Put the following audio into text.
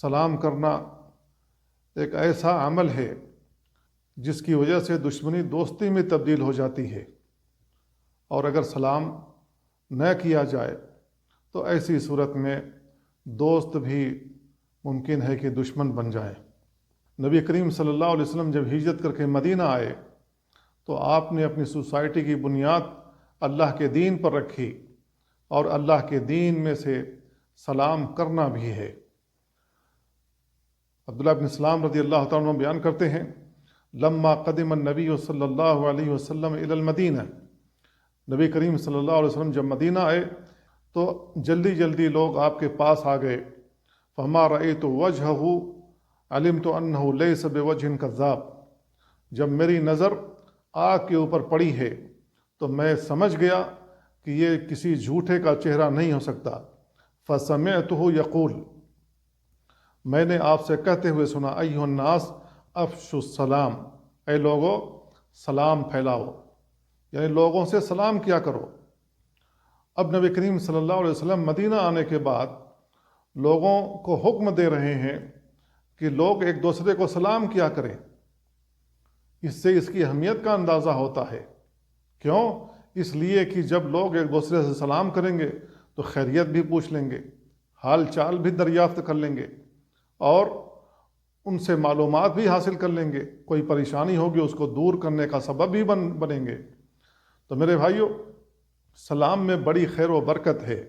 سلام کرنا ایک ایسا عمل ہے جس کی وجہ سے دشمنی دوستی میں تبدیل ہو جاتی ہے، اور اگر سلام نہ کیا جائے تو ایسی صورت میں دوست بھی ممکن ہے کہ دشمن بن جائیں۔ نبی کریم صلی اللہ علیہ وسلم جب ہجرت کر کے مدینہ آئے تو آپ نے اپنی سوسائٹی کی بنیاد اللہ کے دین پر رکھی، اور اللہ کے دین میں سے سلام کرنا بھی ہے۔ عبداللہ بن سلام رضی اللہ تعالیٰ عنہ بیان کرتے ہیں، لما قدم النبی صلی اللہ علیہ وسلم الی المدینہ، نبی کریم صلی اللہ علیہ وسلم جب مدینہ آئے تو جلدی جلدی لوگ آپ کے پاس آ گئے۔ فما رأیت وجہہ علمت انہ لیس بوجہ کذاب، جب میری نظر آگ کے اوپر پڑی ہے تو میں سمجھ گیا کہ یہ کسی جھوٹے کا چہرہ نہیں ہو سکتا۔ فسمعتہ یقول، میں نے آپ سے کہتے ہوئے سنا، ایھا الناس افشوا السلام، اے لوگو سلام پھیلاؤ، یعنی لوگوں سے سلام کیا کرو۔ اب نبی کریم صلی اللہ علیہ وسلم مدینہ آنے کے بعد لوگوں کو حکم دے رہے ہیں کہ لوگ ایک دوسرے کو سلام کیا کریں۔ اس سے اس کی اہمیت کا اندازہ ہوتا ہے۔ کیوں؟ اس لیے کہ جب لوگ ایک دوسرے سے سلام کریں گے تو خیریت بھی پوچھ لیں گے، حال چال بھی دریافت کر لیں گے، اور ان سے معلومات بھی حاصل کر لیں گے، کوئی پریشانی ہوگی اس کو دور کرنے کا سبب بھی بنیں گے۔ تو میرے بھائیوں، سلام میں بڑی خیر و برکت ہے۔